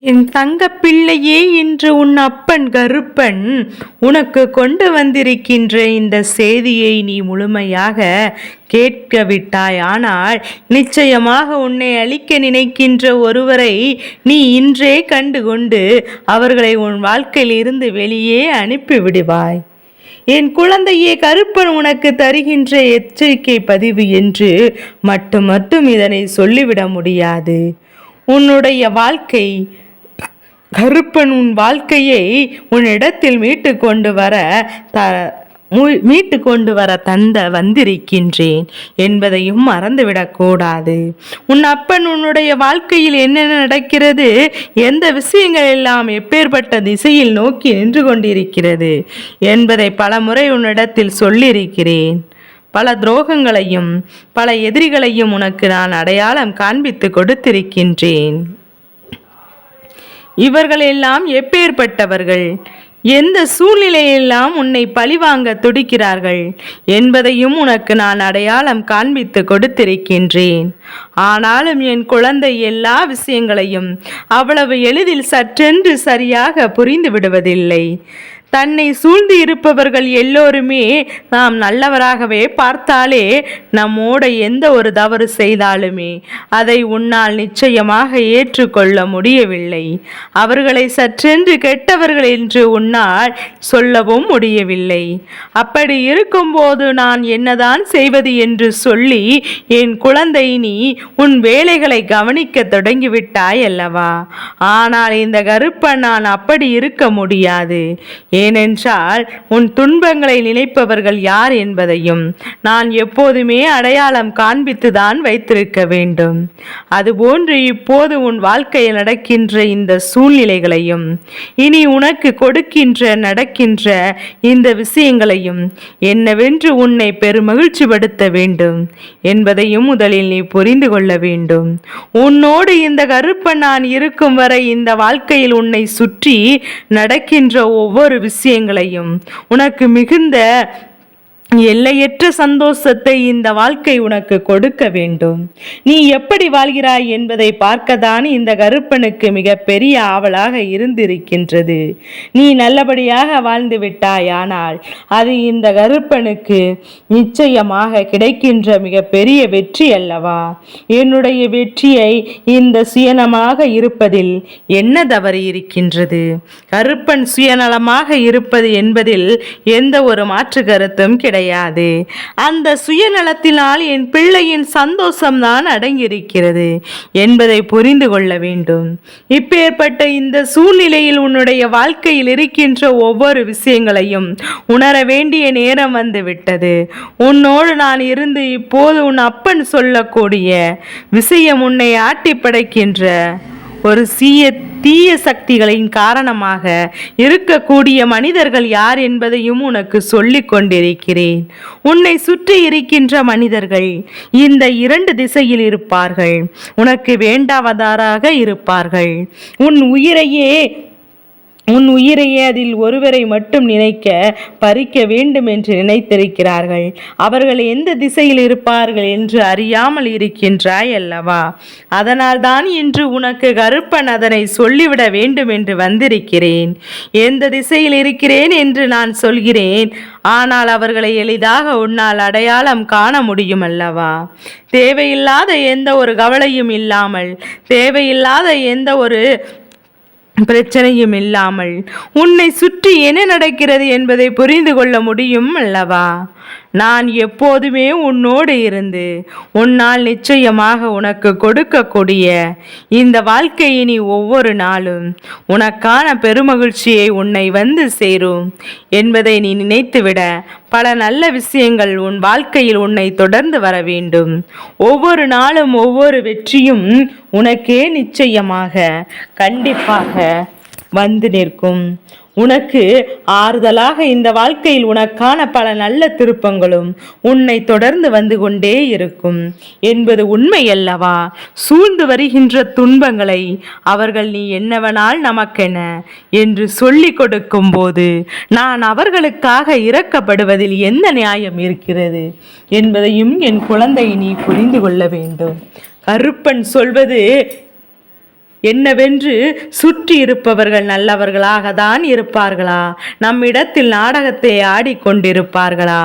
என் தங்க பிள்ளையே, இன்று உன் அப்பன் கருப்பன் உனக்கு கொண்டு வந்திருக்கின்ற இந்த செய்தியை நீ முழுமையாக கேட்கவிட்டாய். ஆனால் நிச்சயமாக உன்னை அழிக்க நினைக்கின்ற ஒருவரை நீ இன்றே கண்டுகொண்டு அவர்களை உன் வாழ்க்கையில் இருந்து வெளியே அனுப்பிவிடுவாய். என் குழந்தையே, கருப்பன் உனக்கு தருகின்ற எச்சரிக்கை பதிவு என்று மட்டும் இதனை சொல்லிவிட முடியாது. உன்னுடைய வாழ்க்கை கருப்பன் உன் வாழ்க்கையை உன்னிடத்தில் மீட்டு கொண்டு வர வந்திருக்கின்றேன் என்பதையும் மறந்துவிடக்கூடாது. உன் அப்பன் உன்னுடைய வாழ்க்கையில் என்னென்ன நடக்கிறது, எந்த விஷயங்கள் எல்லாம் எப்பேற்பட்ட திசையில் நோக்கி நின்று கொண்டிருக்கிறது என்பதை பலமுறை உன்னிடத்தில் சொல்லியிருக்கிறேன். பல துரோகங்களையும் பல எதிரிகளையும் உனக்கு நான் அடையாளம் காண்பித்து கொடுத்திருக்கின்றேன். இவர்கள் எல்லாம் எப்பேற்பட்டவர்கள், எந்த சூழ்நிலையெல்லாம் உன்னை பழிவாங்க துடிக்கிறார்கள் என்பதையும் உனக்கு நான் அடையாளம் காண்பித்து கொடுத்திருக்கின்றேன். ஆனாலும் என் குழந்தை எல்லா விஷயங்களையும் அவ்வளவு எளிதில் சற்றென்று சரியாக புரிந்து விடுவதில்லை. தன்னை சூழ்ந்து இருப்பவர்கள் எல்லோருமே நாம் நல்லவராகவே பார்த்தாலே நம்மோட எந்த ஒரு தவறு செய்தாலுமே அதை உன்னால் நிச்சயமாக ஏற்றுக்கொள்ள முடியவில்லை. அவர்களை சற்றென்று கெட்டவர்கள் என்று உன்னால் சொல்லவும் முடியவில்லை. அப்படி இருக்கும்போது நான் என்னதான் செய்வது என்று சொல்லி என் குழந்தை நீ உன் வேலைகளை கவனிக்க தொடங்கிவிட்டாய் அல்லவா? ஆனால் இந்த கருப்பன் நான் அப்படி இருக்க முடியாது. ஏனென்றால் உன் துன்பங்களை நினைப்பவர்கள் யார் என்பதையும் நான் எப்போதுமே அடையாளம் காண்பித்துதான் வைத்திருக்க வேண்டும். அதுபோன்று இப்போது உன் வாழ்க்கையில் நடக்கின்ற இந்த சூழ்நிலைகளையும் இனி உனக்கு நடக்கின்ற இந்த விஷயங்களையும் என்னவென்று உன்னை பெருமகிழ்ச்சிப்படுத்த வேண்டும் என்பதையும் முதலில் நீ புரிந்து கொள்ள வேண்டும். உன்னோடு இந்த கருப்பன் நான் இருக்கும் வரை இந்த வாழ்க்கையில் உன்னை சுற்றி நடக்கின்ற ஒவ்வொரு விஷயங்களையும் உனக்கு மிகுந்த எல்லையற்ற சந்தோஷத்தை இந்த வாழ்க்கை உனக்கு கொடுக்க வேண்டும். நீ எப்படி வாழ்கிறாய் என்பதை பார்க்கத்தான் இந்த கருப்பனுக்கு மிக பெரிய ஆவலாக இருந்திருக்கின்றது. நீ நல்லபடியாக வாழ்ந்து விட்டாய். ஆனால் அது இந்த கருப்பனுக்கு நிச்சயமாக கிடைக்கின்ற மிக பெரிய வெற்றி அல்லவா? என்னுடைய வெற்றியை இந்த சுயநலமாக இருப்பதில் என்ன தவறு இருக்கின்றது? கருப்பன் சுயநலமாக இருப்பது என்பதில் எந்த ஒரு மாற்று கருத்தும் கிடையாது. அந்த சுயநலத்தினால் என் பிள்ளையின் சந்தோஷம்தான் அடங்கியிருக்கிறது என்பதை புரிந்து கொள்ள வேண்டும். இப்பேற்பட்ட இந்த சூழ்நிலையில் உன்னுடைய வாழ்க்கையில் இருக்கின்ற ஒவ்வொரு விஷயங்களையும் உணர வேண்டிய நேரம் வந்துவிட்டது. உன்னோடு நான் இருந்து இப்போது உன் அப்பன் சொல்லக்கூடிய விஷயம் உன்னை ஆட்டி படைக்கின்ற ஒரு தீய சக்திகளின் காரணமாக இருக்கக்கூடிய மனிதர்கள் யார் என்பதையும் உனக்கு சொல்லிக் கொண்டிருக்கிறேன். உன்னை சுற்றி இருக்கின்ற மனிதர்கள் இந்த 2 திசையில் இருப்பார்கள். உனக்கு வேண்டாவதாராக இருப்பார்கள். உன் உயிரையே அதில் ஒருவரை மட்டும் நினைக்க பறிக்க வேண்டும் என்று நினைத்திருக்கிறார்கள். அவர்கள் எந்த திசையில் இருப்பார்கள் என்று அறியாமல் இருக்கின்றாய் அல்லவா? அதனால் தான் இன்று உனக்கு கருப்பன் அதனை சொல்லிவிட வேண்டும் என்று வந்திருக்கிறேன். எந்த திசையில் இருக்கிறேன் என்று நான் சொல்கிறேன். ஆனால் அவர்களை எளிதாக உன்னால் அடையாளம் காண முடியும் அல்லவா? தேவையில்லாத எந்த ஒரு கவலையும் இல்லாமல், தேவையில்லாத எந்த ஒரு பிரச்சனையும் இல்லாமல் உன்னை சுற்றி என்ன நடக்கிறது என்பதை புரிந்து கொள்ள முடியும் அல்லவா? நான் எப்போதுமே உன்னோடு இருந்து உன்னால் நிச்சயமாக உனக்கு கொடுக்கக்கூடிய இந்த வாழ்க்கையினி ஒவ்வொரு நாளும் உனக்கான பெருமகிழ்ச்சியை உன்னை வந்து சேரும் என்பதை நீ நினைத்துவிட பல நல்ல விஷயங்கள் உன் வாழ்க்கையில் உன்னை தொடர்ந்து வர வேண்டும். ஒவ்வொரு நாளும் ஒவ்வொரு வெற்றியும் உனக்கே நிச்சயமாக கண்டிப்பாக வந்து நிற்கும். உனக்கு ஆறுதலாக இந்த வாழ்க்கையில் உனக்கான பல நல்ல திருப்பங்களும் உன்னை தொடர்ந்து வந்து கொண்டே இருக்கும் என்பது உண்மை அல்லவா? சூழ்ந்து வருகின்ற துன்பங்களை அவர்கள் நீ என்னவனால் நமக்கென என்று சொல்லி கொடுக்கும் போது நான் அவர்களுக்காக இரக்கப்படுவதில் எந்த நியாயம் இருக்கிறது என்பதையும் என் குழந்தை நீ புரிந்து கொள்ள வேண்டும். கருப்பன் சொல்வது என்னவென்று சுற்றி இருப்பவர்கள் நல்லவர்களாக தான் இருப்பார்களா, நம்மிடத்தில் நாடகத்தை ஆடிக்கொண்டிருப்பார்களா?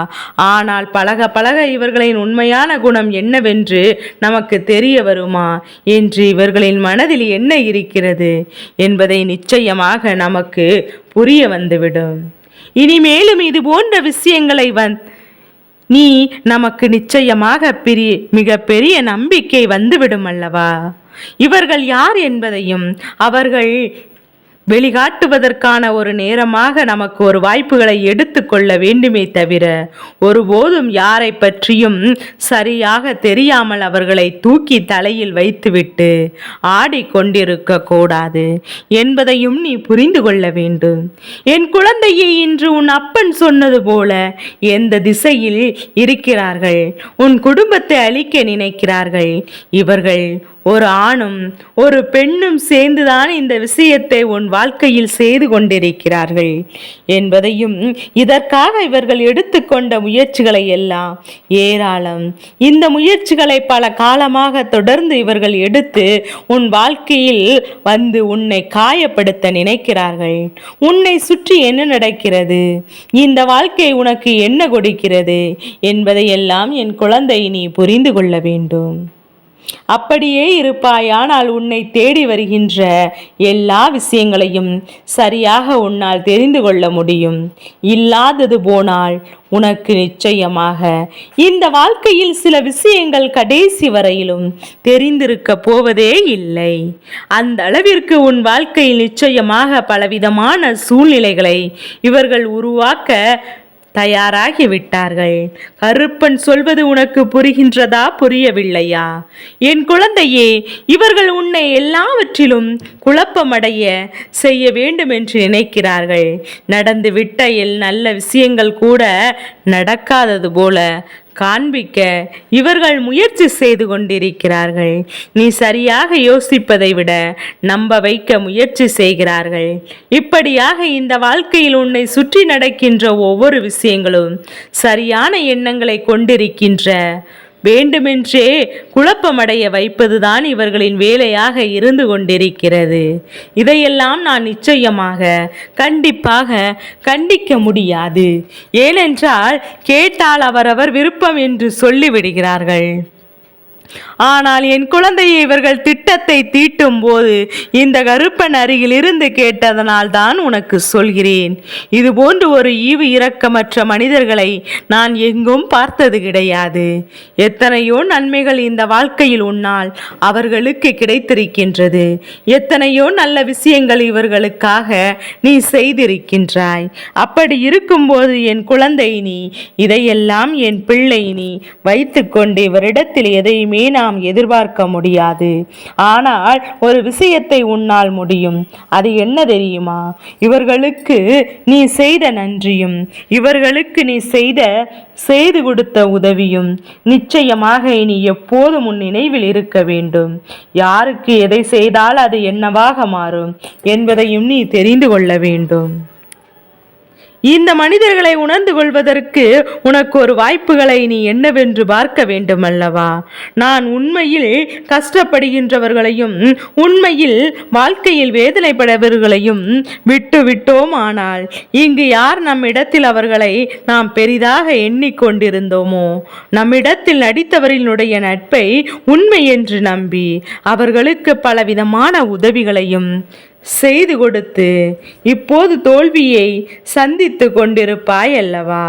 ஆனால் பழக பழக இவர்களின் உண்மையான குணம் என்னவென்று நமக்கு தெரிய வருமா என்று இவர்களின் மனதில் என்ன இருக்கிறது என்பதை நிச்சயமாக நமக்கு புரிய வந்துவிடும். இனிமேலும் இது போன்ற விஷயங்களை நீ நமக்கு நிச்சயமாக மிக பெரிய நம்பிக்கை வந்துவிடும் அல்லவா? இவர்கள் யார் என்பதையும் அவர்கள் வெளிக்காட்டுவதற்கான ஒரு நேரமாக நமக்கு ஒரு வாய்ப்புகளை எடுத்துக்கொள்ள வேண்டுமே தவிர ஒருபோதும் யாரை பற்றியும் சரியாக தெரியாமல் அவர்களை தூக்கி தலையில் வைத்துவிட்டு ஆடிக்கொண்டிருக்க கூடாது என்பதையும் நீ புரிந்து கொள்ள வேண்டும். என் குழந்தையை இன்று உன் அப்பன் சொன்னது போல எந்த திசையில் இருக்கிறார்கள், உன் குடும்பத்தை அழிக்க நினைக்கிறார்கள். இவர்கள் ஒரு ஆணும் ஒரு பெண்ணும் சேர்ந்துதான் இந்த விஷயத்தை உன் வாழ்க்கையில் செய்து கொண்டிருக்கிறார்கள் என்பதையும், இதற்காக இவர்கள் எடுத்துக்கொண்ட முயற்சிகளை எல்லாம் ஏராளம். இந்த முயற்சிகளை பல காலமாக தொடர்ந்து இவர்கள் எடுத்து உன் வாழ்க்கையில் வந்து உன்னை காயப்படுத்த நினைக்கிறார்கள். உன்னை சுற்றி என்ன நடக்கிறது, இந்த வாழ்க்கை உனக்கு என்ன கொடுக்கிறது என்பதையெல்லாம் என் குழந்தை நீ புரிந்து கொள்ள வேண்டும். அப்படியே இருப்பாயானால் உன்னை தேடி வருகின்ற எல்லா விஷயங்களையும் சரியாக உன்னால் தெரிந்து கொள்ள முடியும். இல்லாதது போனால் உனக்கு நிச்சயமாக இந்த வாழ்க்கையில் சில விஷயங்கள் கடைசி வரையிலும் தெரிந்திருக்க போவதே இல்லை. அந்த அளவிற்கு உன் வாழ்க்கையில் நிச்சயமாக பலவிதமான சூழ்நிலைகளை இவர்கள் உருவாக்க தயாராகி விட்டார்கள். கருப்பன் சொல்வது உனக்கு புரிகின்றதா, புரியவில்லையா? என் குழந்தையே, இவர்கள் உன்னை எல்லாவற்றிலும் குழப்பமடைய செய்ய வேண்டும் என்று நினைக்கிறார்கள். நடந்துவிட்ட நல்ல விஷயங்கள் கூட நடக்காதது போல காண்பிக்க இவர்கள் முயற்சி செய்து கொண்டிருக்கிறார்கள். நீ சரியாக யோசிப்பதை விட நம்ப வைக்க முயற்சி செய்கிறார்கள். இப்படியாக இந்த வாழ்க்கையில் உன்னை சுற்றி நடக்கின்ற ஒவ்வொரு விஷயங்களும் சரியான எண்ணங்களை கொண்டிருக்கின்ற வேண்டுமென்றே குழப்பமடைய வைப்பதுதான் இவர்களின் வேலையாக இருந்து கொண்டிருக்கிறது. இதையெல்லாம் நான் நிச்சயமாக கண்டிப்பாக கண்டிக்க முடியாது. ஏனென்றால் கேட்டால் அவரவர் விருப்பம் என்று சொல்லிவிடுகிறார்கள். ஆனால் என் குழந்தையை இவர்கள் திட்டத்தை தீட்டும் போது இந்த கருப்பன் அருகில் இருந்து கேட்டதனால் தான் உனக்கு சொல்கிறேன். இது போன்று ஒரு ஈவு இரக்கமற்ற மனிதர்களை நான் எங்கும் பார்த்தது கிடையாது. எத்தனையோ நன்மைகள் இந்த வாழ்க்கையில் உன்னால் அவர்களுக்கு கிடைத்திருக்கின்றது. எத்தனையோ நல்ல விஷயங்கள் இவர்களுக்காக நீ செய்திருக்கின்றாய். அப்படி இருக்கும்போது என் குழந்தை, நீ இதையெல்லாம் என் பிள்ளை நீ வைத்துக்கொண்டு இவரிடத்தில் எதையுமே நாம் எதிர்பார்க்க முடியாது. ஆனால் ஒரு விஷயத்தை உன்னால் முடியும். அது என்ன தெரியுமா? இவர்களுக்கு நீ செய்த நன்றியும் இவர்களுக்கு நீ செய்து கொடுத்த உதவியும் நிச்சயமாக இனி எப்போதும் உன் நினைவில் இருக்க வேண்டும். யாருக்கு எதை செய்தால் அது என்னவாக மாறும் என்பதையும் நீ தெரிந்து கொள்ள வேண்டும். இந்த மனிதர்களை உணர்ந்து கொள்வதற்கு உனக்கு ஒரு வாய்ப்புகளை நீ என்னவென்று பார்க்க வேண்டும் அல்லவா? நான் உண்மையில் கஷ்டப்படுகின்றவர்களையும் உண்மையில் வாழ்க்கையில் வேதனைப்படுபவர்களையும் விட்டோம். ஆனால் இங்கு யார் நம்மிடத்தில் அவர்களை நாம் பெரிதாக எண்ணிக்கொண்டிருந்தோமோ, நம்மிடத்தில் நடித்தவரினுடைய நட்பை உண்மை என்று நம்பி அவர்களுக்கு பலவிதமான உதவிகளையும் செய்து கொடுத்து இப்போது தோல்வியை சந்தித்து கொண்டிருப்பாய் அல்லவா?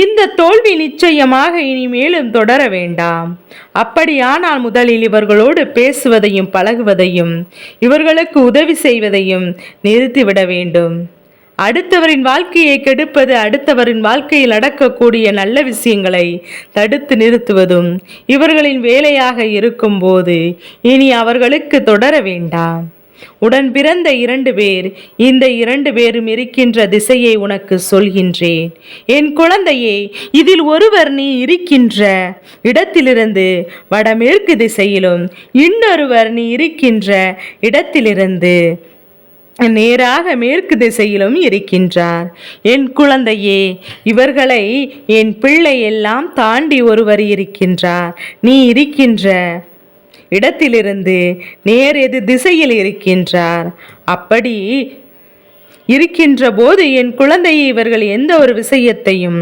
இந்த தோல்வி நிச்சயமாக இனிமேலும் தொடர வேண்டாம். அப்படியானால் முதலில் இவர்களோடு பேசுவதையும் பழகுவதையும் இவர்களுக்கு உதவி செய்வதையும் நிறுத்திவிட வேண்டும். அடுத்தவரின் வாழ்க்கையை கெடுப்பது, அடுத்தவரின் வாழ்க்கையில் நடக்கக்கூடிய நல்ல விஷயங்களை தடுத்து நிறுத்துவதும் இவர்களின் வேலையாக இருக்கும்போது இனி அவர்களுக்கு தொடர வேண்டாம். உடன் பிறந்த 2 பேர், இந்த 2 பேரும் இருக்கின்ற திசையை உனக்கு சொல்கின்றேன். என் குழந்தையே, இதில் ஒருவர் நீ இருக்கின்ற இடத்திலிருந்து வடமேற்கு திசையிலும், இன்னொருவர் நீ இருக்கின்ற இடத்திலிருந்து நேராக மேற்கு திசையிலும் இருக்கின்றார். என் குழந்தையே, இவர்களை என் பிள்ளை எல்லாம் தாண்டி ஒருவர் இருக்கின்றார். நீ இருக்கின்ற இடத்திலிருந்து நேர் எதிர் திசையில் இருக்கின்றார். அப்படி இருக்கின்ற போது என் குழந்தையை இவர்கள் எந்த ஒரு விஷயத்தையும்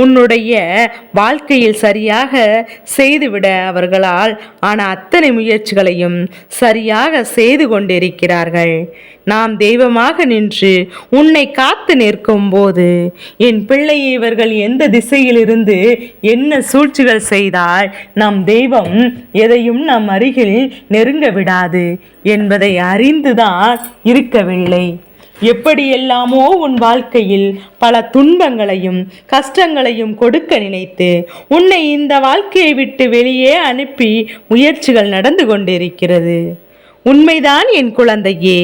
உன்னுடைய வாழ்க்கையில் சரியாக செய்துவிட அவர்களால் ஆன அத்தனை முயற்சிகளையும் சரியாக செய்து கொண்டிருக்கிறார்கள். நாம் தெய்வமாக நின்று உன்னை காத்து நிற்கும் போது என் பிள்ளையை இவர்கள் எந்த திசையிலிருந்து என்ன சூழ்ச்சிகள் செய்தால் நம் தெய்வம் எதையும் நம் அருகில் நெருங்க விடாது என்பதை அறிந்துதான் இருக்கவில்லை. எப்படியெல்லாமோ உன் வாழ்க்கையில் பல துன்பங்களையும் கஷ்டங்களையும் கொடுக்க நினைத்து உன்னை இந்த வாழ்க்கையை விட்டு வெளியே அனுப்பி முயற்சிகள் நடந்து கொண்டிருக்கிறது. உண்மைதான் என் குழந்தையே,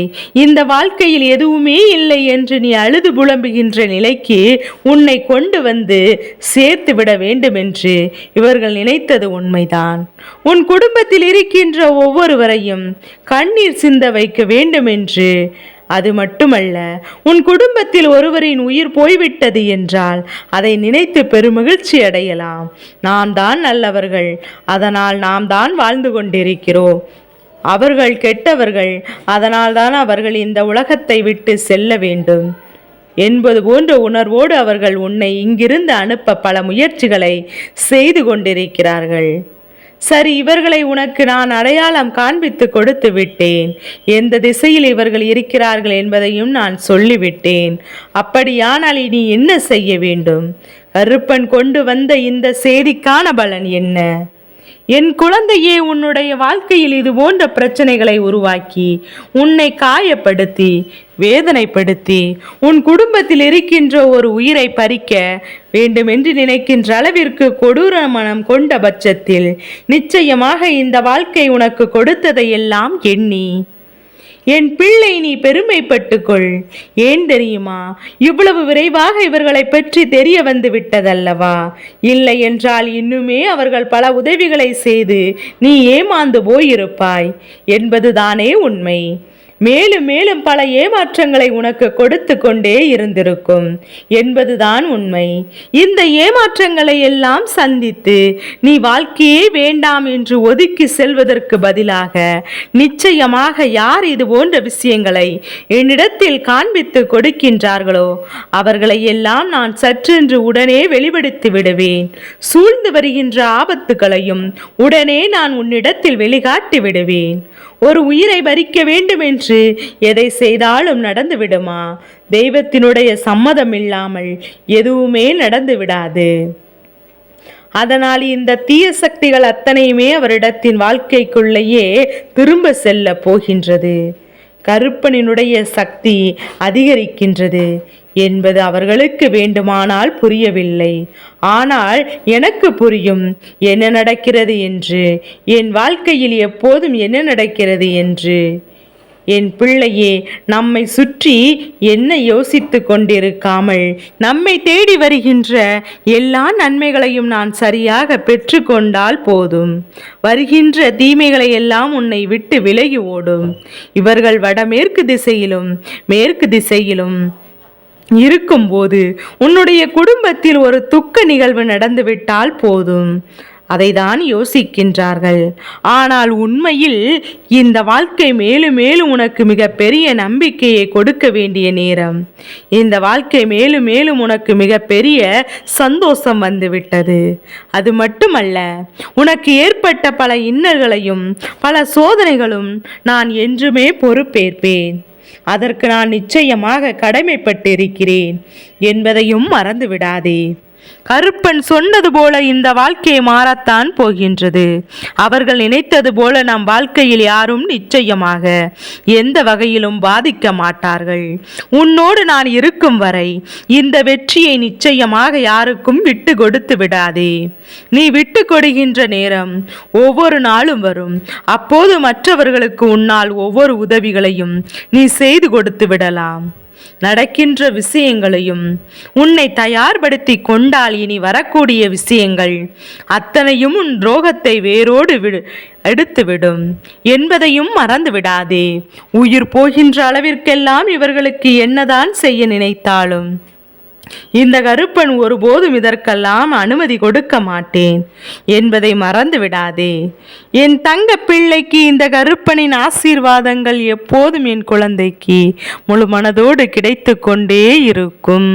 இந்த வாழ்க்கையில் எதுவுமே இல்லை என்று நீ அழுது புலம்புகின்ற நிலைக்கு உன்னை கொண்டு வந்து சேர்த்து விட வேண்டும் என்று இவர்கள் நினைத்தது உண்மைதான். உன் குடும்பத்தில் இருக்கின்ற ஒவ்வொருவரையும் கண்ணீர் சிந்த வைக்க வேண்டும் என்று. அது மட்டுமல்ல, உன் குடும்பத்தில் ஒருவரின் உயிர் போய்விட்டது என்றால் அதை நினைத்து பெருமகிழ்ச்சி அடையலாம். நாம் தான் நல்லவர்கள், அதனால் நாம் தான் வாழ்ந்து கொண்டிருக்கிறோம். அவர்கள் கெட்டவர்கள், அதனால்தான் அவர்கள் இந்த உலகத்தை விட்டு செல்ல வேண்டும் என்பது போன்ற உணர்வோடு அவர்கள் உன்னை இங்கிருந்து அனுப்ப பல முயற்சிகளை செய்து கொண்டிருக்கிறார்கள். சரி, இவர்களை உனக்கு நான் அடையாளம் காண்பித்து கொடுத்து விட்டேன். எந்த திசையில் இவர்கள் இருக்கிறார்கள் என்பதையும் நான் சொல்லிவிட்டேன். அப்படியானால் இனி என்ன செய்ய வேண்டும்? கருப்பன் கொண்டு வந்த இந்த செய்திக்கான பலன் என்ன? என் குழந்தையே, உன்னுடைய வாழ்க்கையில் இது போன்ற பிரச்சனைகளை உருவாக்கி உன்னை காயப்படுத்தி வேதனைப்படுத்தி உன் குடும்பத்தில் இருக்கின்ற ஒரு உயிரை பறிக்க வேண்டுமென்று நினைக்கின்ற அளவிற்கு கொடூர மனம் கொண்ட பட்சத்தில் நிச்சயமாக இந்த வாழ்க்கை உனக்கு கொடுத்ததையெல்லாம் எண்ணி என் பிள்ளை நீ பெருமைப்பட்டுக்கொள். ஏன் தெரியுமா? இவ்வளவு விரைவாக இவர்களை பற்றி தெரிய வந்து விட்டதல்லவா? இல்லை என்றால் இன்னுமே அவர்கள் பல உதவிகளை செய்து நீ ஏமாந்து போயிருப்பாய் என்பதுதானே உண்மை. மேலும் மேலும் பல ஏமாற்றங்களை உனக்கு கொடுத்து கொண்டே இருந்திருக்கும் என்பதுதான் உண்மை. இந்த ஏமாற்றங்களை எல்லாம் சந்தித்து நீ வாழ்க்கையே வேண்டாம் என்று ஒதுக்கி செல்வதற்கு பதிலாக நிச்சயமாக யார் இது போன்ற விஷயங்களை என்னிடத்தில் காண்பித்து கொடுக்கின்றார்களோ அவர்களை எல்லாம் நான் சற்றென்று உடனே வெளிப்படுத்தி விடுவேன். சூழ்ந்து வருகின்ற ஆபத்துகளையும் உடனே நான் உன்னிடத்தில் வெளிக்காட்டி விடுவேன். ஒரு உயிரை பறிக்க வேண்டும் என்று எதை செய்தாலும் நடந்து விடுமா? தெய்வத்தினுடைய சம்மதம் இல்லாமல் எதுவுமே நடந்து விடாது. அதனால் இந்த தீய சக்திகள் அத்தனையுமே அவரிடத்தின் வாழ்க்கைக்குள்ளேயே திரும்ப செல்ல போகின்றது. கருப்பனினுடைய சக்தி அதிகரிக்கின்றது என்பது அவர்களுக்கு வேண்டுமானால் புரியவில்லை. ஆனால் எனக்கு புரியும் என்ன நடக்கிறது என்று, என் வாழ்க்கையில் எப்போதும் என்ன நடக்கிறது என்று. என் பிள்ளையே, நம்மை சுற்றி என்ன யோசித்து கொண்டிருக்காமல் நம்மை தேடி வருகின்ற எல்லா நன்மைகளையும் நான் சரியாக பெற்று கொண்டால் போதும். வருகின்ற தீமைகளை எல்லாம் உன்னை விட்டு விலகி ஓடும். இவர்கள் வடமேற்கு திசையிலும் மேற்கு திசையிலும் இருக்கும்போது உன்னுடைய குடும்பத்தில் ஒரு துக்க நிகழ்வு நடந்துவிட்டால் போதும், அதை தான் யோசிக்கின்றார்கள். ஆனால் உண்மையில் இந்த வாழ்க்கை மேலும் மேலும் உனக்கு மிக பெரிய நம்பிக்கையை கொடுக்க வேண்டிய நேரம். இந்த வாழ்க்கை மேலும் மேலும் உனக்கு மிக பெரிய சந்தோஷம் வந்துவிட்டது. அது மட்டுமல்ல, உனக்கு ஏற்பட்ட பல இன்னல்களையும் பல சோதனைகளும் நான் என்றுமே பொறுப்பேற்பேன். அதற்கு நான் நிச்சயமாக கடமைப்பட்டிருக்கிறேன் என்பதையும் மறந்து விடாதே. கருப்பன் சொன்னது போல இந்த வாழ்க்கை மாறத்தான் போகின்றது. அவர்கள் நினைத்தது போல நம் வாழ்க்கையில் யாரும் நிச்சயமாக எந்த வகையிலும் பாதிக்க மாட்டார்கள். உன்னோடு நான் இருக்கும் வரை இந்த வெற்றியை நிச்சயமாக யாருக்கும் விட்டு கொடுத்து விடாதே. நீ விட்டு கொடுக்கின்ற நேரம் ஒவ்வொரு நாளும் வரும். அப்போது மற்றவர்களுக்கு உன்னால் ஒவ்வொரு உதவிகளையும் நீ செய்து கொடுத்து விடலாம். நடக்கின்ற விஷயங்களையும் உன்னை தயார்படுத்தி கொண்டால் இனி வரக்கூடிய விஷயங்கள் அத்தனையும் உன் துரோகத்தை வேரோடு எடுத்துவிடும் என்பதையும் மறந்து விடாதே. உயிர் போகின்ற அளவிற்கெல்லாம் இவர்களுக்கு என்னதான் செய்ய நினைத்தாலும் இந்த கருப்பன் ஒருபோதும் இதற்கெல்லாம் அனுமதி கொடுக்க மாட்டேன் என்பதை மறந்து விடாதே. என் தங்க பிள்ளைக்கு இந்த கருப்பனின் ஆசீர்வாதங்கள் எப்போதும் என் குழந்தைக்கு முழு மனதோடு கிடைத்து கொண்டே இருக்கும்.